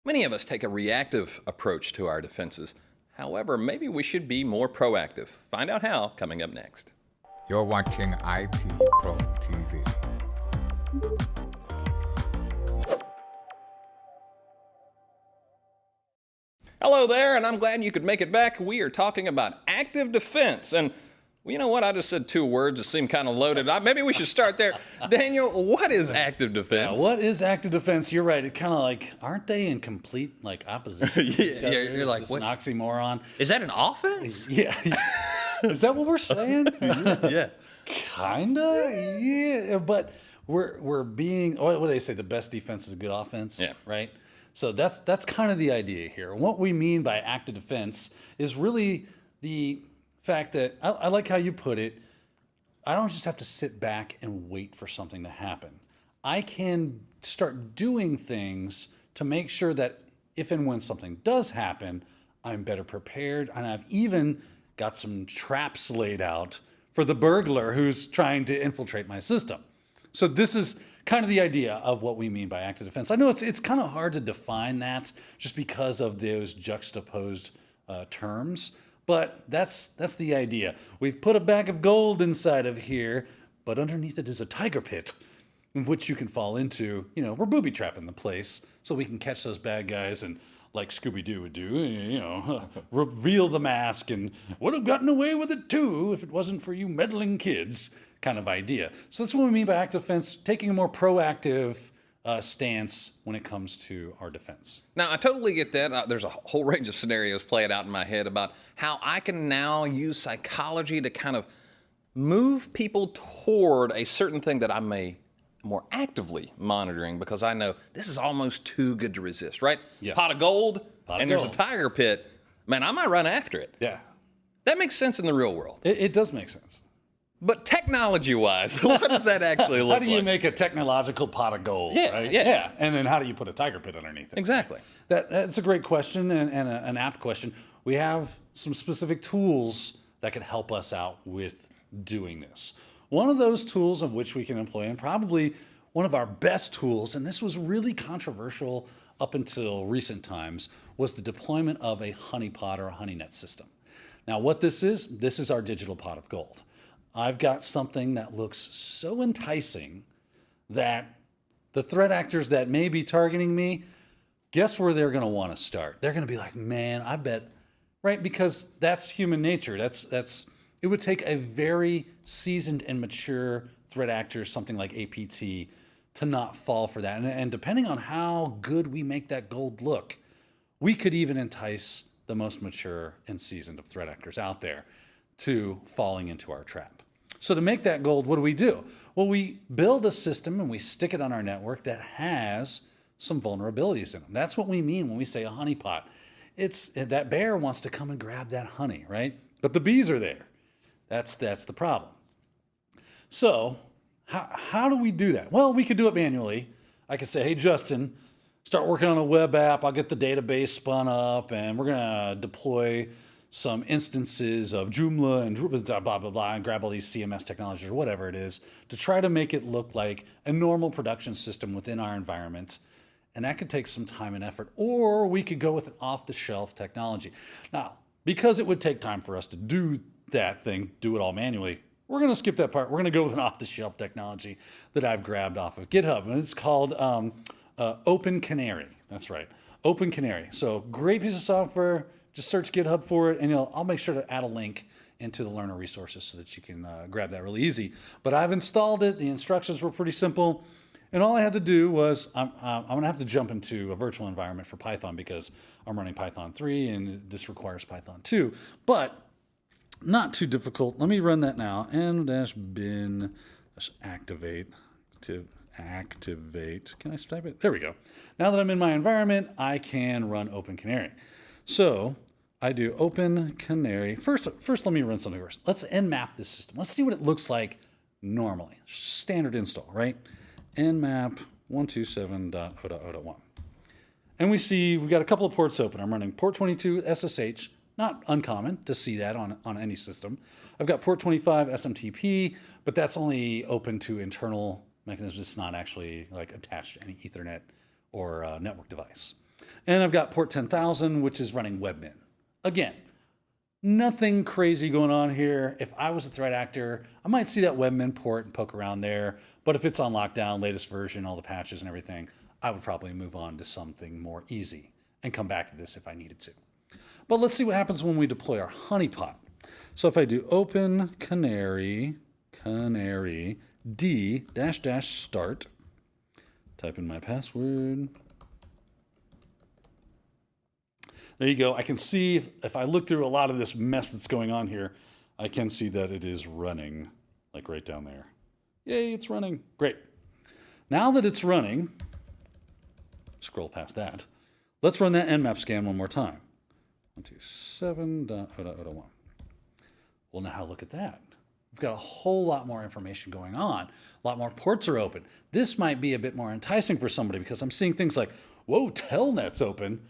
Many of us take a reactive approach to our defenses. However, maybe we should be more proactive. Find out how coming up next. You're watching IT Pro TV. Hello there, and I'm glad you could make it back. We are talking about active defense. And well, you know what? I just said two words that seem kind of loaded. Maybe we should start there. Daniel, what is active defense? Yeah, what is active defense? You're right. It kind of like, aren't they in complete like opposition? Yeah, you're like, it's what? an oxymoron. Is that an offense? Yeah. Is that what we're saying? Yeah. Kinda. Yeah. But we're being, what do they say? The best defense is a good offense. Yeah. Right. So that's kind of the idea here. And what we mean by active defense is really the fact that I like how you put it. I don't just have to sit back and wait for something to happen. I can start doing things to make sure that if and when something does happen, I'm better prepared. And I've even got some traps laid out for the burglar who's trying to infiltrate my system. So this is kind of the idea of what we mean by active defense. I know it's kind of hard to define that just because of those juxtaposed terms, but that's the idea. We've put a bag of gold inside of here, but underneath it is a tiger pit in which you can fall into. You know, we're booby trapping the place so we can catch those bad guys and, like Scooby-Doo would do, you know, reveal the mask and would have gotten away with it too if it wasn't for you meddling kids kind of idea. So that's what we mean by active defense, taking a more proactive stance when it comes to our defense. Now, I totally get that. There's a whole range of scenarios playing out in my head about how I can now use psychology to kind of move people toward a certain thing that I may more actively monitoring because I know this is almost too good to resist, right? Yeah. Pot of gold, and there's a gold. tiger pit. Man, I might run after it. Yeah, That makes sense in the real world. it does make sense. But technology-wise, what does that actually look like? How do you make a technological pot of gold? Yeah, right? yeah. And then how do you put a tiger pit underneath it? Exactly. That's a great question and an apt question. We have some specific tools that can help us out with doing this. One of those tools of which we can employ, and probably one of our best tools, and this was really controversial up until recent times, was the deployment of a honeypot or a honeynet system. Now, what this is our digital pot of gold. I've got something that looks so enticing that the threat actors that may be targeting me, guess where they're going to want to start? They're going to be like, man, I bet, right? Because that's human nature. It would take a very seasoned and mature threat actor, something like APT, to not fall for that. And depending on how good we make that gold look, we could even entice the most mature and seasoned of threat actors out there to falling into our trap. So to make that gold, what do? Well, we build a system and we stick it on our network that has some vulnerabilities in them. That's what we mean when we say a honeypot. It's that bear wants to come and grab that honey, right? But the bees are there. That's the problem. So how do we do that? Well, we could do it manually. I could say, hey, Justin, start working on a web app. I'll get the database spun up and we're going to deploy some instances of Joomla and blah, blah, blah, and grab all these CMS technologies or whatever it is to try to make it look like a normal production system within our environment. And that could take some time and effort. Or we could go with an off-the-shelf technology. Now, because it would take time for us to do that thing, do it all manually, we're going to skip that part. We're going to go with an off-the-shelf technology that I've grabbed off of GitHub. And it's called Open Canary. That's right. Open Canary. So great piece of software. Just search GitHub for it, and I'll make sure to add a link into the learner resources so that you can grab that really easy. But I've installed it. The instructions were pretty simple. And all I had to do was, I'm going to have to jump into a virtual environment for Python because I'm running Python 3 and this requires Python 2. But not too difficult. Let me run that now. n-bin activate to activate. Can I type it? There we go. Now that I'm in my environment, I can run Open Canary. So I do Open Canary. First, let me run something first. Let's nmap this system. Let's see what it looks like normally. Standard install, right? Nmap 127.0.0.1. And we see we've got a couple of ports open. I'm running port 22 SSH, not uncommon to see that on any system. I've got port 25 SMTP, but that's only open to internal mechanisms. It's not actually like attached to any Ethernet or network device. And I've got port 10,000, which is running webmin. Again, nothing crazy going on here. If I was a threat actor, I might see that webmin port and poke around there. But if it's on lockdown, latest version, all the patches and everything, I would probably move on to something more easy and come back to this if I needed to. But let's see what happens when we deploy our honeypot. So if I do open canary d -- start, type in my password. There you go. I can see if I look through a lot of this mess that's going on here, I can see that it is running, like right down there. Yay, it's running. Great. Now that it's running, scroll past that, let's run that nmap scan one more time. 127.0.0.1. Well, now look at that. We've got a whole lot more information going on. A lot more ports are open. This might be a bit more enticing for somebody because I'm seeing things like, whoa, Telnet's open.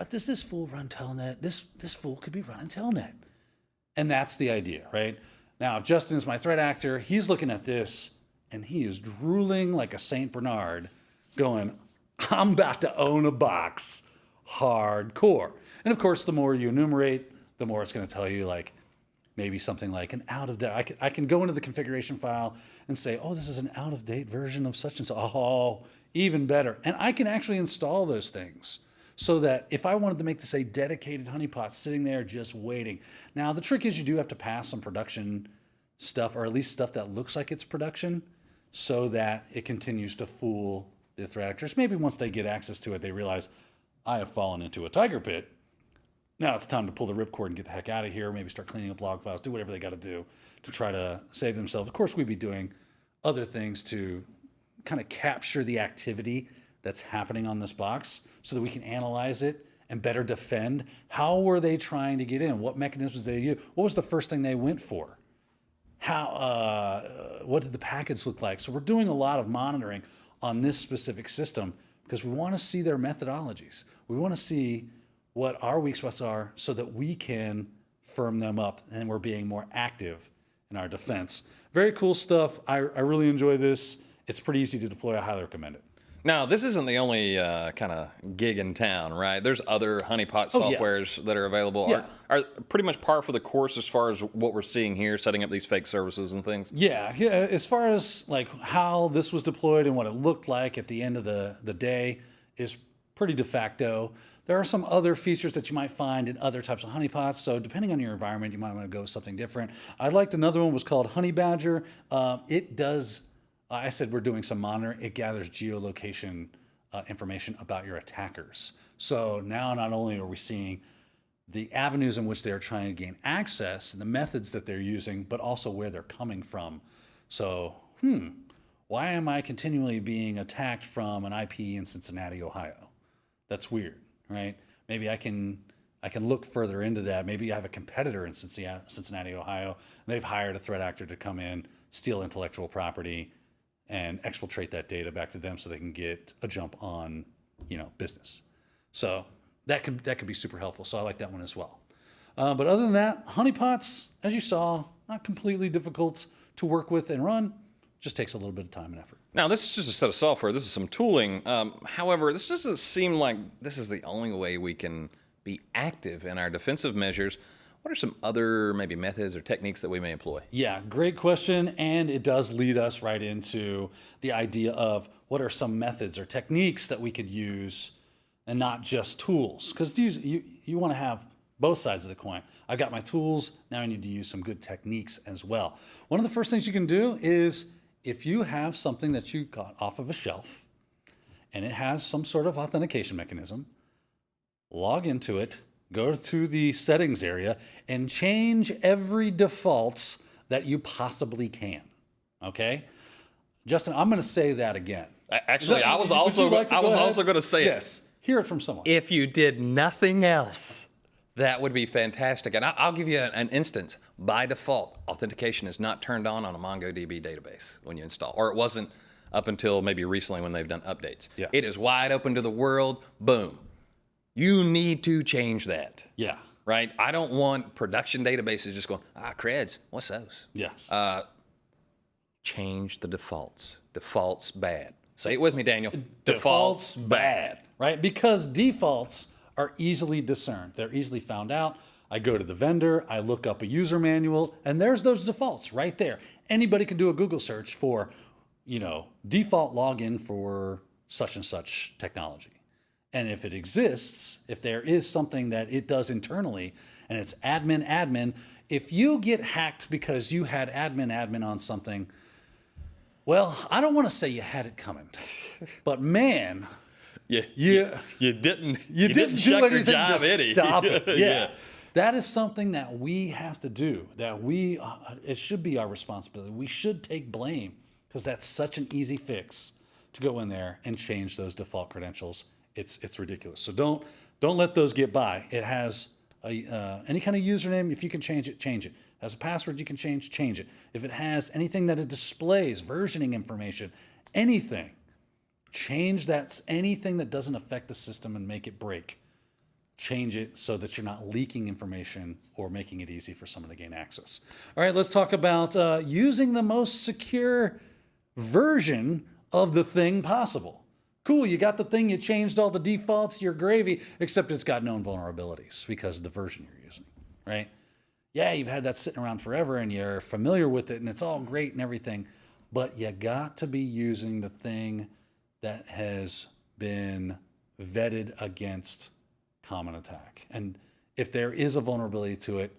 Does this fool run Telnet? This fool could be running Telnet. And that's the idea, right? Now, Justin is my threat actor. He's looking at this, and he is drooling like a St. Bernard, going, I'm about to own a box. Hardcore. And of course, the more you enumerate, the more it's going to tell you, like, maybe something like an out-of-date. I can go into the configuration file and say, oh, this is an out-of-date version of such and so. Oh, even better. And I can actually install those things so that if I wanted to make this a dedicated honeypot sitting there just waiting. Now, the trick is you do have to pass some production stuff, or at least stuff that looks like it's production, so that it continues to fool the threat actors. Maybe once they get access to it, they realize, I have fallen into a tiger pit. Now it's time to pull the ripcord and get the heck out of here, maybe start cleaning up log files, do whatever they got to do to try to save themselves. Of course, we'd be doing other things to kind of capture the activity that's happening on this box so that we can analyze it and better defend. How were they trying to get in? What mechanisms did they use? What was the first thing they went for? What did the packets look like? So we're doing a lot of monitoring on this specific system because we want to see their methodologies. We want to see what our weak spots are so that we can firm them up and we're being more active in our defense. Very cool stuff. I really enjoy this. It's pretty easy to deploy. I highly recommend it. Now, this isn't the only kind of gig in town, right? There's other honeypot softwares that are available. Yeah. Are pretty much par for the course as far as what we're seeing here, setting up these fake services and things? Yeah. As far as like how this was deployed and what it looked like at the end of the day is pretty de facto. There are some other features that you might find in other types of honeypots. So depending on your environment, you might want to go with something different. I liked another one was called Honey Badger. It does, I said we're doing some monitoring. It gathers geolocation information about your attackers. So now not only are we seeing the avenues in which they're trying to gain access and the methods that they're using, but also where they're coming from. So, why am I continually being attacked from an IP in Cincinnati, Ohio? That's weird, right? Maybe I can look further into that. Maybe I have a competitor in Cincinnati, Ohio, and they've hired a threat actor to come in, steal intellectual property, and exfiltrate that data back to them so they can get a jump on, business. So that could be super helpful. So I like that one as well. But other than that, honeypots, as you saw, not completely difficult to work with and run. Just takes a little bit of time and effort. Now, this is just a set of software. This is some tooling. However, this doesn't seem like this is the only way we can be active in our defensive measures. What are some other maybe methods or techniques that we may employ? Yeah, great question. And it does lead us right into the idea of what are some methods or techniques that we could use and not just tools. Because you want to have both sides of the coin. I got my tools. Now I need to use some good techniques as well. One of the first things you can do is if you have something that you got off of a shelf and it has some sort of authentication mechanism, log into it, go to the settings area, and change every default that you possibly can. Okay? Justin, I'm going to say that again. Actually, I was also going to say it. Yes. Hear it from someone. If you did nothing else, that would be fantastic. And I'll give you an instance. By default, authentication is not turned on a MongoDB database when you install, or it wasn't up until maybe recently when they've done updates. Yeah. It is wide open to the world. Boom. You need to change that. Yeah. Right? I don't want production databases just going, creds, what's those? Yes. Change the defaults. Defaults bad. Say it with me, Daniel. Defaults bad, right? Because defaults are easily discerned. They're easily found out. I go to the vendor, I look up a user manual, and there's those defaults right there. Anybody can do a Google search for, default login for such and such technology. And if it exists, if there is something that it does internally, and it's admin, if you get hacked because you had admin on something, well, I don't want to say you had it coming, but man, You didn't do shuck your anything job, to Eddie. stop it. Yeah. That is something that we have to do, that it should be our responsibility. We should take blame because that's such an easy fix to go in there and change those default credentials. It's ridiculous. So don't let those get by. It has any kind of username. If you can change it, change it. Has a password you can change it. If it has anything that it displays, versioning information, anything, change that. Anything that doesn't affect the system and make it break, change it so that you're not leaking information or making it easy for someone to gain access. All right, let's talk about using the most secure version of the thing possible. Cool, you got the thing, you changed all the defaults, you're gravy, except it's got known vulnerabilities because of the version you're using, right? Yeah, you've had that sitting around forever and you're familiar with it and it's all great and everything, but you got to be using the thing that has been vetted against common attack. And if there is a vulnerability to it,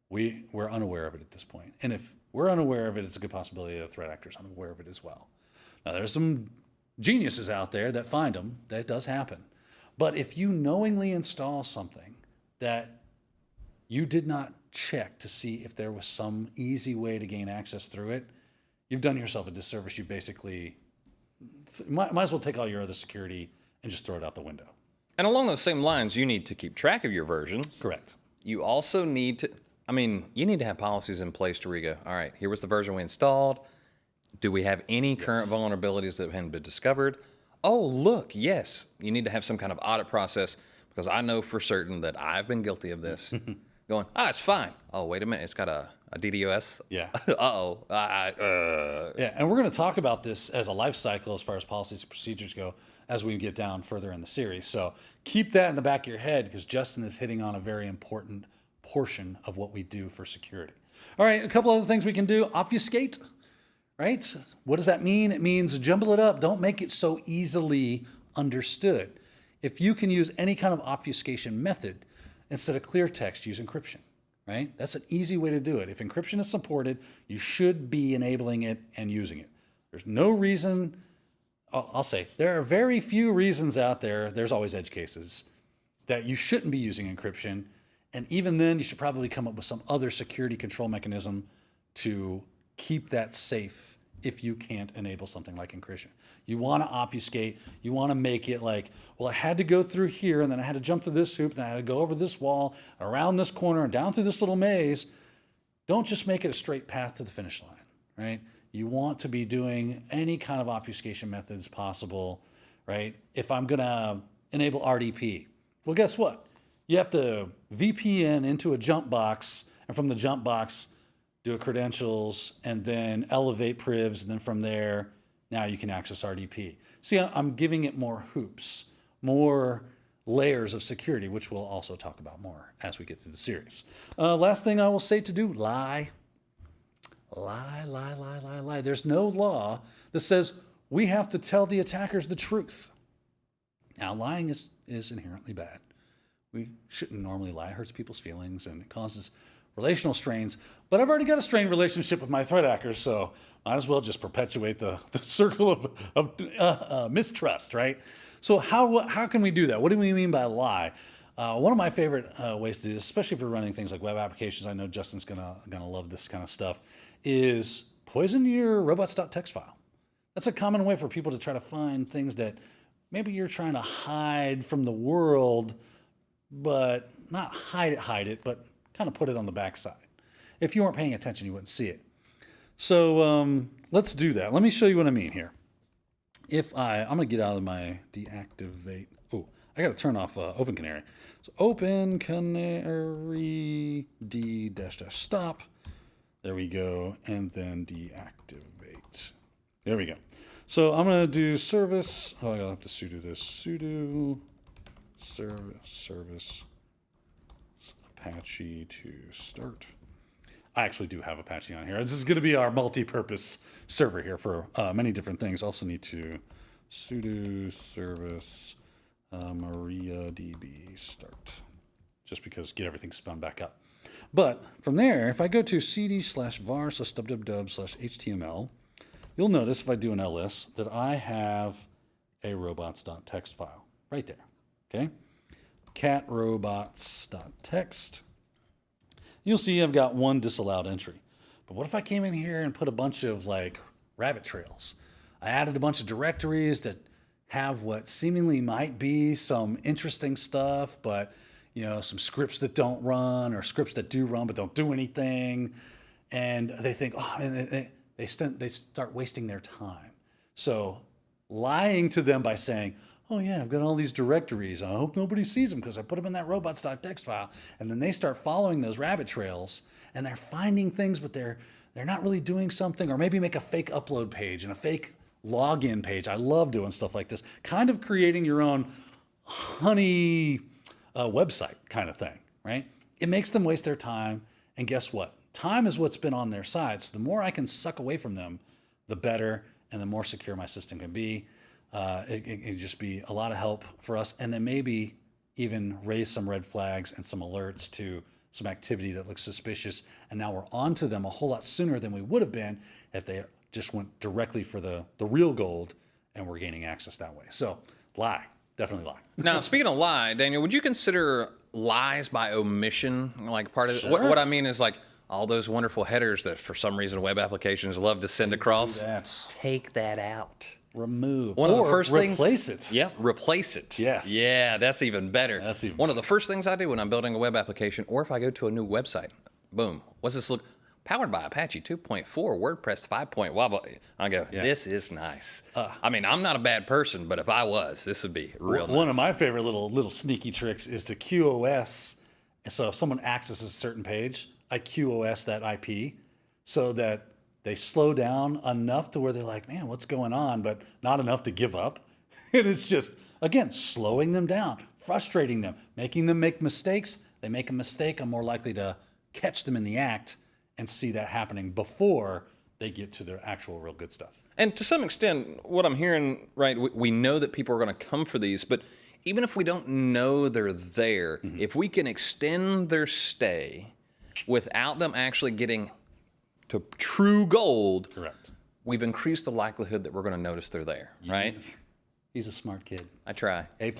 we're unaware of it at this point. And if we're unaware of it, it's a good possibility that the threat actor's unaware of it as well. Now, there's some geniuses out there that find them. That does happen. But if you knowingly install something that you did not check to see if there was some easy way to gain access through it, you've done yourself a disservice. You basically might as well take all your other security and just throw it out the window. And along those same lines, you need to keep track of your versions. Correct. You also need to, you need to have policies in place to where you go, all right, here was the version we installed. Do we have any current vulnerabilities that have been discovered? Oh, look, yes. You need to have some kind of audit process because I know for certain that I've been guilty of this. Going, it's fine. Oh, wait a minute, it's got a DDoS? Yeah. Uh-oh. Yeah, and we're going to talk about this as a life cycle as far as policies and procedures go as we get down further in the series. So keep that in the back of your head because Justin is hitting on a very important portion of what we do for security. All right, a couple other things we can do. Obfuscate, right? What does that mean? It means jumble it up. Don't make it so easily understood. If you can use any kind of obfuscation method instead of clear text, use encryption, right? That's an easy way to do it. If encryption is supported, you should be enabling it and using it. There's no reason, I'll say, there are very few reasons out there, there's always edge cases, that you shouldn't be using encryption. And even then, you should probably come up with some other security control mechanism to keep that safe if you can't enable something like encryption. You want to obfuscate. You want to make it like, well, I had to go through here, and then I had to jump through this hoop, then I had to go over this wall, around this corner, and down through this little maze. Don't just make it a straight path to the finish line, right? You want to be doing any kind of obfuscation methods possible, right? If I'm going to enable RDP, well, guess what? You have to VPN into a jump box, and from the jump box, do a credentials, and then elevate privs, and then from there, now you can access RDP. See, I'm giving it more hoops, more layers of security, which we'll also talk about more as we get through the series. Last thing I will say to do, lie. Lie. There's no law that says we have to tell the attackers the truth. Now, lying is inherently bad. We shouldn't normally lie. It hurts people's feelings, and it causes relational strains. But I've already got a strained relationship with my threat actors, so might as well just perpetuate the circle of mistrust, right? So how can we do that? What do we mean by lie? One of my favorite ways to do this, especially if you're running things like web applications, I know Justin's gonna love this kind of stuff, is poison your robots.txt file. That's a common way for people to try to find things that maybe you're trying to hide from the world, but not hide it, but kind of put it on the backside. If you weren't paying attention, you wouldn't see it. So let's do that. Let me show you what I mean here. I'm going to get out of my deactivate. Oh, I got to turn off Open Canary. So Open Canary d-stop. There we go. And then deactivate. There we go. So I'm going to do service. Oh, I have to sudo this. Sudo service Apache to start. I actually do have Apache on here. This is going to be our multi-purpose server here for many different things. Also need to sudo service MariaDB start, just because get everything spun back up. But from there, if I go to cd/var/www/html, you'll notice if I do an ls that I have a robots.txt file right there. Okay, cat robots.txt. You'll see I've got one disallowed entry. But what if I came in here and put a bunch of like rabbit trails? I added a bunch of directories that have what seemingly might be some interesting stuff, but some scripts that don't run or scripts that do run but don't do anything. And they think, and they start wasting their time. So lying to them by saying, oh yeah, I've got all these directories. I hope nobody sees them because I put them in that robots.txt file. And then they start following those rabbit trails and they're finding things, but they're not really doing something, or maybe make a fake upload page and a fake login page. I love doing stuff like this, kind of creating your own honey website kind of thing, right? It makes them waste their time. And guess what? Time is what's been on their side. So the more I can suck away from them, the better, and the more secure my system can be. It can just be a lot of help for us, and then maybe even raise some red flags and some alerts to some activity that looks suspicious. And now we're onto them a whole lot sooner than we would have been if they just went directly for the real gold and we're gaining access that way. So lie, definitely lie. Now, speaking of lie, Daniel, would you consider lies by omission like part of it? Sure. What I mean is like all those wonderful headers that for some reason web applications love to send across. Take that out. Remove. One of the first things. Replace it. Yep, replace it. Yes. Yeah, that's even better. That's even One of the first things I do when I'm building a web application, or if I go to a new website, boom, what's this look? Powered by Apache 2.4, WordPress 5. I go, this is nice. I mean, I'm not a bad person, but if I was, this would be real nice. One of my favorite little sneaky tricks is to QoS. So if someone accesses a certain page, I QoS that IP so that they slow down enough to where they're like, man, what's going on? But not enough to give up. And it's just, again, slowing them down, frustrating them, making them make mistakes. They make a mistake, I'm more likely to catch them in the act and see that happening before they get to their actual real good stuff. And to some extent, what I'm hearing, right, we know that people are going to come for these, but even if we don't know they're there, if we can extend their stay without them actually getting to true gold, Correct. We've increased the likelihood that we're going to notice they're there, right? He's a smart kid. I try. A+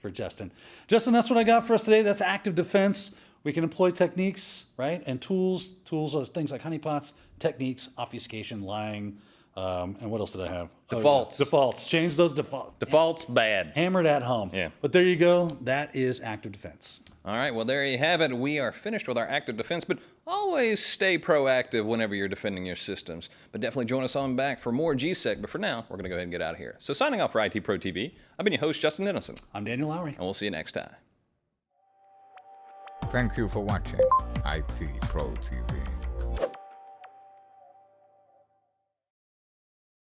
for Justin. Justin, that's what I got for us today. That's active defense. We can employ techniques, right? And tools. Tools are things like honeypots, techniques, obfuscation, lying, and what else did I have? Defaults. Defaults. Change those defaults. Defaults, bad. Hammered at home. Yeah. But there you go. That is active defense. All right, well, there you have it. We are finished with our active defense, but always stay proactive whenever you're defending your systems. But definitely join us on back for more GSEC. But for now, we're going to go ahead and get out of here. So signing off for IT Pro TV, I've been your host, Justin Dennison. I'm Daniel Lowry. And we'll see you next time. Thank you for watching IT Pro TV.